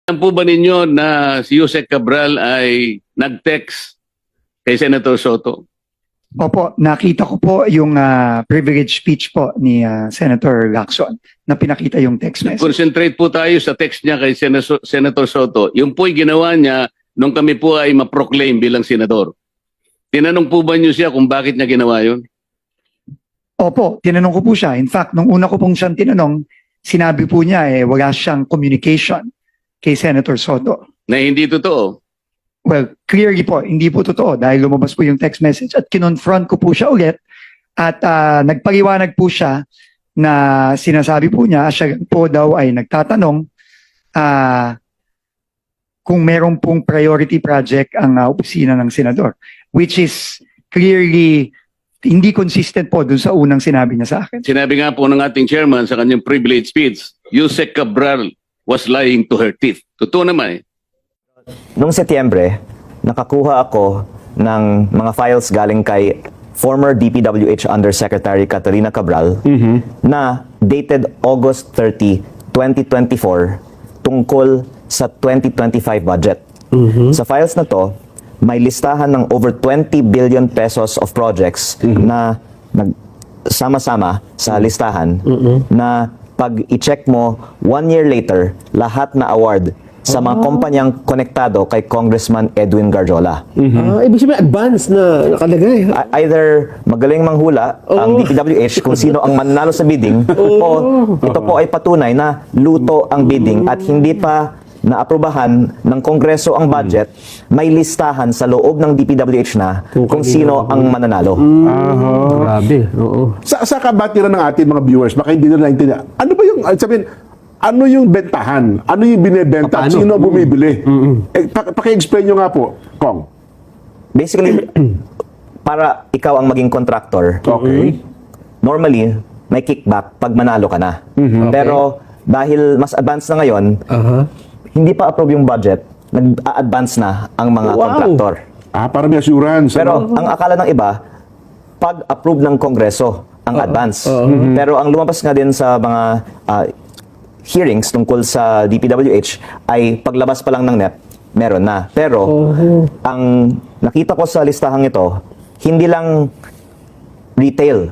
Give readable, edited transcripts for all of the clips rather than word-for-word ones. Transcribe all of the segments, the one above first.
Alam po ba ninyo na si Yusek Cabral ay nag-text kay Senator Soto? Opo, nakita ko po yung privilege speech po ni Senator Lacson na pinakita yung text message. Concentrate po tayo sa text niya kay Senator Soto. Yung po'y ginawa niya nung kami po ay ma-proclaim bilang senador. Tinanong po ba niyo siya kung bakit niya ginawa yun? Opo, tinanong ko po siya. In fact, nung una ko pong siyang tinanong, sinabi po niya wala siyang communication kay Senator Soto. Na hindi totoo. Well, clearly po, hindi po totoo dahil lumabas po yung text message at kinonfront ko po siya ulit at nagpaliwanag po siya na sinasabi po niya, siya po daw ay nagtatanong kung meron pong priority project ang opisina ng senador, which is clearly hindi consistent po dun sa unang sinabi niya sa akin. Sinabi nga po ng ating chairman sa kanyang privilege speech, Yusek Cabral was lying to her teeth. Totoo naman eh. Noong Setyembre, nakakuha ako ng mga files galing kay former DPWH Undersecretary Catalina Cabral na dated August 30, 2024 tungkol sa 2025 budget. Sa files na to, may listahan ng over 20 billion pesos of projects na sama-sama sa listahan na pag i-check mo 1 year later, lahat na award sa mga kumpanyang konektado kay Congressman Edwin Garjola. Ibig sabihin, advance na nakalagay. Either magaling manghula ang DPWH kung sino ang mananalo sa bidding o ito po ay patunay na luto ang bidding at hindi pa naaprubahan ng Kongreso ang budget, may listahan sa loob ng DPWH na kung sino ang mananalo. Grabe, oo. Sa kabatiran ng ating mga viewers, baka hindi nila naintindihan. Ano ba yung, sabihin, ano yung bentahan? Ano yung binibenta? At sino ang bumibili? Paki-explain nyo nga po, Kong. Basically, para ikaw ang maging contractor, Okay. normally, may kickback pag manalo ka na. Pero dahil mas advanced na ngayon, hindi pa approve yung budget, nag-a-advance na ang mga contractor. Para may assurance. Pero ang akala ng iba, pag approve ng Kongreso ang advance. Pero ang lumabas nga din sa mga hearings tungkol sa DPWH ay paglabas pa lang ng NEP, meron na. Pero ang nakita ko sa listahang ito, hindi lang retail,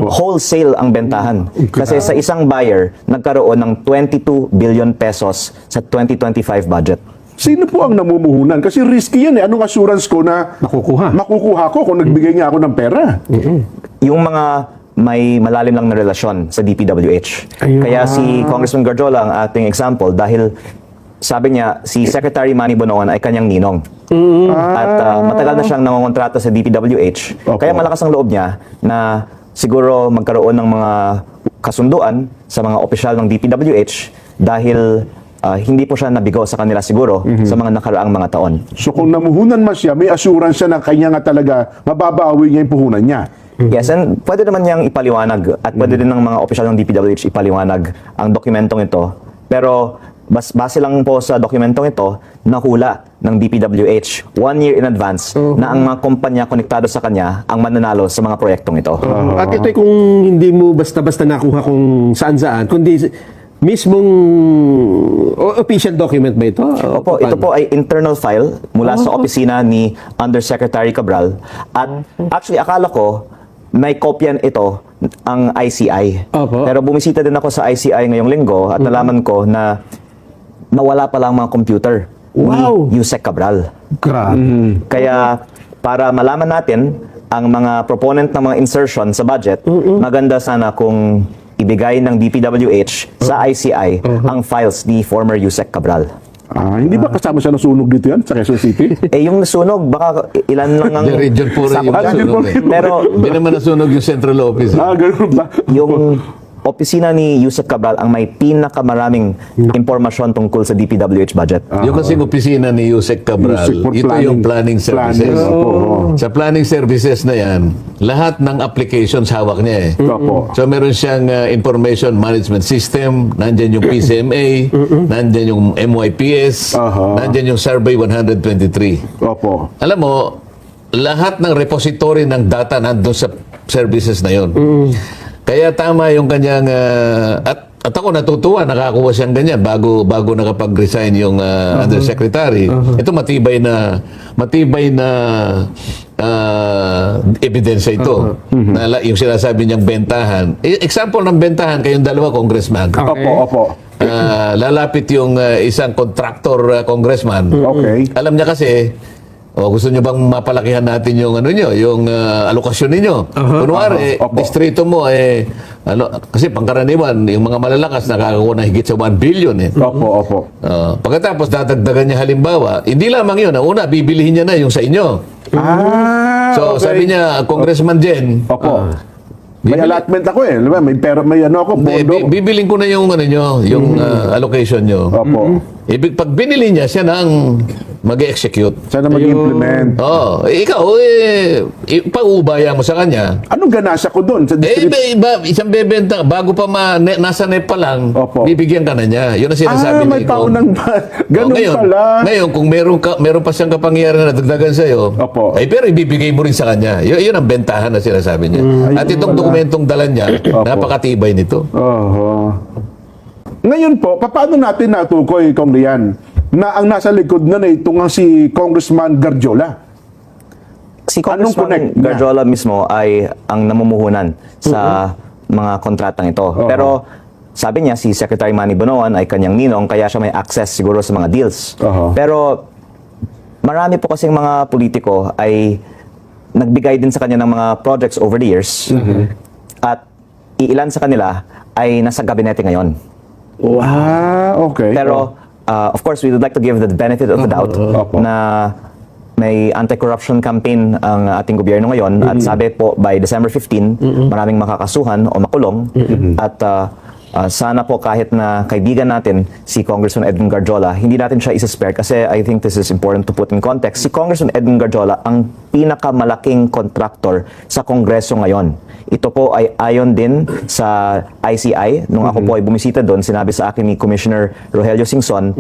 wholesale ang bentahan. Kasi sa isang buyer, nagkaroon ng 22 billion pesos sa 2025 budget. Sino po ang namumuhunan? Kasi risky yan eh. Anong assurance ko na makukuha ko kung nagbigay nga ako ng pera? Yung mga may malalim lang na relasyon sa DPWH. Kaya si Congressman Garjola ang ating example dahil sabi niya, si Secretary Manny Bonoan ay kanyang ninong. At matagal na siyang nangongontrata sa DPWH. Kaya malakas ang loob niya na siguro magkaroon ng mga kasunduan sa mga opisyal ng DPWH dahil hindi po siya nabigo sa kanila siguro sa mga nakaraang mga taon. So kung namuhunan man siya, may assurance siya na kanya nga talaga mababawi niya yung puhunan niya. Yes, and pwede naman niyang ipaliwanag at pwede din ng mga opisyal ng DPWH ipaliwanag ang dokumentong ito. Pero base lang po sa dokumentong ito, nahula ng DPWH 1 year in advance na ang mga kumpanya konektado sa kanya ang mananalo sa mga proyektong ito. At ito ay kung hindi mo basta-basta nakuha kung saan-saan, kundi mismong official document ba ito? Opo, ito po ay internal file mula sa opisina ni Undersecretary Cabral. At actually, akala ko may kopyan ito ang ICI. Pero bumisita din ako sa ICI ngayong linggo at nalaman ko na nawala pa lang mga computer ni Yusek Cabral. Kaya para malaman natin ang mga proponent ng mga insertion sa budget, maganda sana kung ibigay ng DPWH sa ICI ang files ni former Yusek Cabral. Hindi ba kasama siya nasunog dito yan sa Quezon City? Yung nasunog, baka ilan lang ang... The region puro yung nasunog eh. Pero Hindi naman nasunog yung central office. Ganun ba? yung opisina ni Yusek Cabral ang may pinakamaraming impormasyon tungkol sa DPWH budget. Yung kasing opisina ni Yusek Cabral, Yusek for ito yung planning services. Sa planning services na yan, lahat ng applications hawak niya eh. So meron siyang information management system, nandyan yung PCMA, nandyan yung MYPS, nandyan yung Survey 123. Alam mo, lahat ng repository ng data nandun sa services na yon. Kaya tama yung kanyang at At ako natutuwa, nakakuha siyang ganyan bago nakapag-resign yung undersecretary. Ito matibay na ebidensya ito. Yung sinasabi niyang bentahan. Example ng bentahan, kayong dalawa, congressman. Opo. Lalapit yung isang contractor congressman. Okay. Alam niya kasi, gusto niyo bang mapalakihan natin yung yung alokasyon ninyo? Kunwari, Opo. distrito mo kasi pangkaraniwan, yung mga malalakas nakakakuha na higit sa 1 billion eh. Opo. Pagkatapos dadagdagan niya halimbawa, hindi lamang yun. Ang una, bibilihin niya na yung sa inyo. So okay. sabi niya, Congressman Jen, Opo. May allotment ako eh. Diba? May pera, may ano ako, pondo. bibiling ko na yung yung allocation nyo. Opo. Pag binili niya, siya nang mag-execute. Sana mag-implement. Ikaw, pag-ubaya mo sa kanya. Anong ganasa ko doon sa district? Isang bebenta, bago pa nasa NEP pa lang, Opo. bibigyan ka na niya. Yun ang sinasabi may ni Ikaw. paunang ganun ngayon, pala. Ngayon, kung meron pa siyang kapangyarihan na dagdagan sa'yo, Opo. pero ibibigay mo rin sa kanya. Yun ang bentahan na sinasabi niya. At itong dokumentong dala niya, napakatibay nito. Ngayon po, paano natin natukoy, Kong Rian, na ang nasa likod na itong nga si Congressman Garjola? Si Anong Congressman connect niya? Garjola mismo ay ang namumuhunan sa mga kontratang ito. Pero sabi niya, si Secretary Manny Bonoan ay kanyang ninong, kaya siya may access siguro sa mga deals. Pero marami po kasing mga politiko ay nagbigay din sa kanya ng mga projects over the years. At iilan sa kanila ay nasa gabinete ngayon. Okay. Pero, of course, we would like to give the benefit of the doubt na may anti-corruption campaign ang ating gobyerno ngayon at sabi po by December 15, maraming makakasuhan o makulong at sana po kahit na kaibigan natin si Congressman Edwin Garjola, hindi natin siya isa-spare kasi I think this is important to put in context. Si Congressman Edwin Garjola ang pinakamalaking contractor sa Kongreso ngayon. Ito po ay ayon din sa ICI. Nung ako po ay bumisita doon, sinabi sa akin ni Commissioner Rogelio Singson,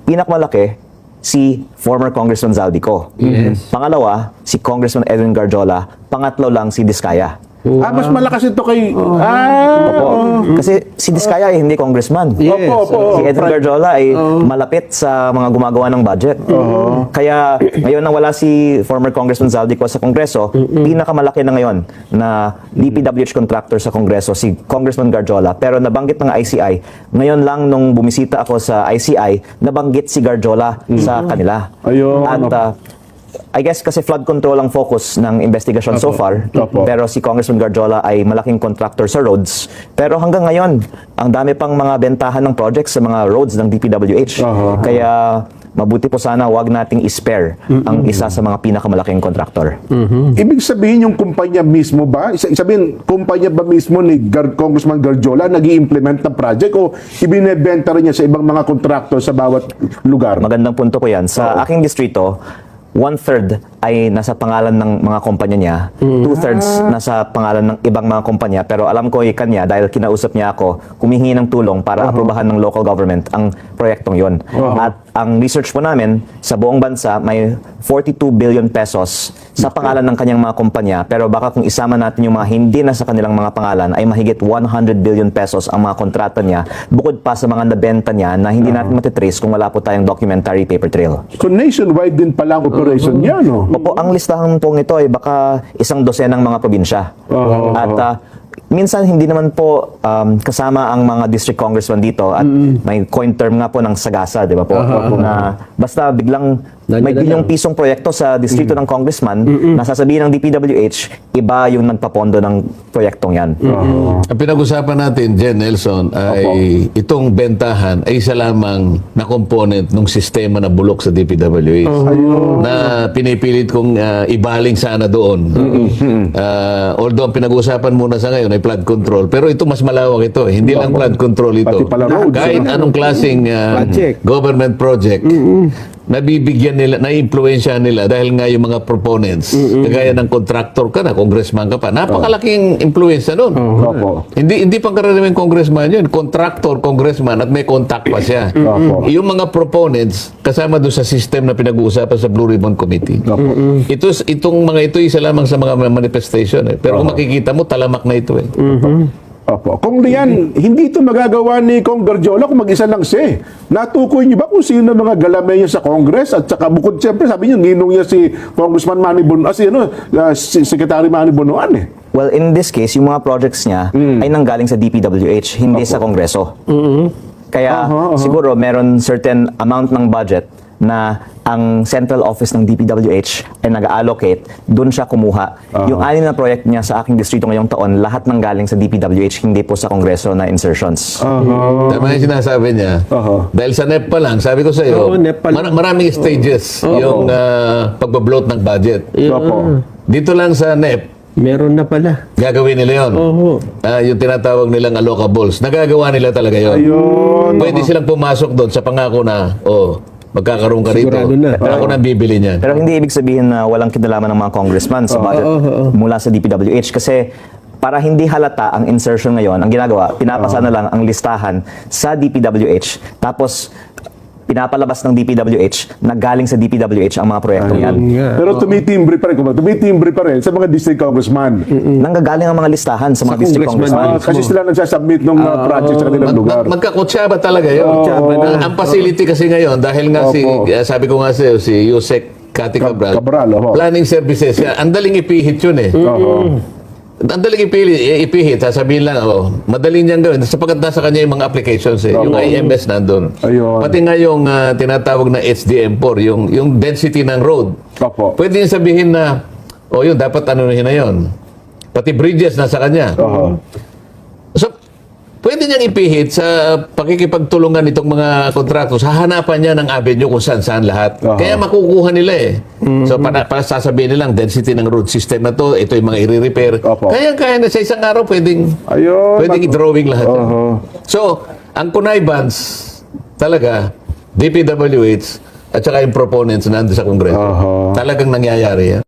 pinakamalaki si former Congressman Zaldico. Pangalawa, si Congressman Edwin Garjola. Pangatlo lang si Diskaya. Mas malakas ito kay... Kasi si Diskaya ay hindi congressman. Opo. Si Edwin Garjola ay malapit sa mga gumagawa ng budget. Kaya ngayon nang wala si former Congressman Zaldico sa Kongreso, pinakamalaki na ngayon na DPWH contractor sa Kongreso si Congressman Garjola. Pero nabanggit ng ICI, ngayon lang nung bumisita ako sa ICI, nabanggit si Garjola sa kanila. At I guess kasi flood control ang focus ng investigation so far. Pero si Congressman Garjola ay malaking contractor sa roads. Pero hanggang ngayon, ang dami pang mga bentahan ng projects sa mga roads ng DPWH. Kaya mabuti po sana wag nating i-spare ang isa sa mga pinakamalaking contractor. Ibig sabihin yung kumpanya mismo ba? Sabihin, kumpanya ba mismo ni Congressman Garjola nag-i-implement ng project o ibinebenta rin niya sa ibang mga contractor sa bawat lugar? Magandang punto ko yan. Sa aking distrito, 1/3 ay nasa pangalan ng mga kumpanya niya, 2/3 nasa pangalan ng ibang mga kumpanya, pero alam ko kanya dahil kinausap niya ako, humihingi ng tulong para aprobahan ng local government ang proyektong yon. At ang research po namin, sa buong bansa may 42 billion pesos sa pangalan ng kanyang mga kumpanya, pero baka kung isama natin yung mga hindi na sa kanilang mga pangalan, ay mahigit 100 billion pesos ang mga kontrata niya, bukod pa sa mga nabenta niya na hindi natin matitrace kung wala po tayong documentary paper trail. So nationwide din pala ang operation niya, no? Opo, ang listahan pong ito ay baka 100 mga probinsya. At minsan hindi naman po kasama ang mga district congressman dito at may coin term nga po ng sagasa, di ba po? Na basta biglang may bilyong pisong proyekto sa distrito ng congressman, nasasabihin ng DPWH, iba yung nagpapondo ng proyektong yan. Ang pinag-usapan natin, Jen Nelson, ay itong bentahan ay isa lamang na component ng sistema na bulok sa DPWH na pinipilit kong ibaling sana doon. Although ang pinag-usapan muna sa ngayon ay flood control, pero ito mas malawak ito. Hindi lang flood control ito. Pati pala roads. Kahit anong klaseng government project, nabibigyan nila, na-influensya nila dahil nga yung mga proponents, kagaya ng contractor ka na, congressman ka pa, napakalaking influensya nun. Hindi pang karaniwang congressman yun, contractor, congressman, at may contact pa siya. Yung mga proponents, kasama doon sa system na pinag-uusapan sa Blue Ribbon Committee. Itong mga ito, isa lamang sa mga manifestation. Pero kung makikita mo, talamak na ito. Opo. Kung diyan, hindi ito magagawa ni Kong Garjola kung mag-isa lang siya. Natukoy niyo ba kung sino mga galamay niya sa Congress? At saka bukod, siyempre, sabi niyo, ninong niya si Congressman Manny Bonoan, si Secretary Manny Bonoan eh. Well, in this case, yung mga projects niya ay nanggaling sa DPWH, hindi sa Kongreso. Kaya siguro meron certain amount ng budget na ang central office ng DPWH ay nag-allocate, doon siya kumuha. Yung 6 na project niya sa aking distrito ngayong taon, lahat nang galing sa DPWH, hindi po sa Kongreso na insertions. Tama yung sinasabi niya. Dahil sa NEP pa lang, sabi ko sa iyo, Oo, NEP pa lang. maraming stages yung pagbabloat ng budget. Opo. Dito lang sa NEP, Meron na pala. gagawin nila yon. Oo. Yung tinatawag nilang allocables. Nagagawa nila talaga yon. Ayun. Pwede silang pumasok doon sa pangako na, magkakaroon ka rito. Sigurado na. Ako nang bibili niyan. Pero hindi ibig sabihin na walang kinalaman ng mga congressman sa budget mula sa DPWH kasi para hindi halata ang insertion ngayon, ang ginagawa, pinapasa na lang ang listahan sa DPWH tapos pinapalabas ng DPWH na galing sa DPWH ang mga proyektong yan. Pero tumitimbre pa rin, tumitimbre pa rin sa mga district congressman. Nanggagaling ang mga listahan sa mga district congressman. congressman. Kasi sila nagsasubmit ng project sa kanilang lugar. Magkakutsaba talaga yun. Ang facility kasi ngayon, dahil nga sabi ko nga sa'yo, si Yusek Cathy Cabral, Cabral, planning services, ang daling ipihit yun eh. Ang daling ipihit, sasabihin lang, madaling niyang gawin. Sapagkat nasa kanya yung mga applications eh. Yung IMS nandun. Ayun. Pati nga yung tinatawag na HDM4, yung density ng road. Opo. Pwede niya sabihin na, yun, dapat anuhin na yun. Pati bridges nasa kanya. So, pwede niyang ipihit sa pakikipagtulungan nitong mga kontraktos. Hahanapan niya ng avenue kung saan-saan lahat. Kaya makukuha nila eh. So, para sasabihin nilang density ng road system na to, ito yung mga i-repair. Opo. Kaya na sa isang araw pwedeng i-drawing lahat. yan. So, ang connivance talaga, DPWH at saka yung proponents nandun sa Kongreso. Talagang nangyayari yan.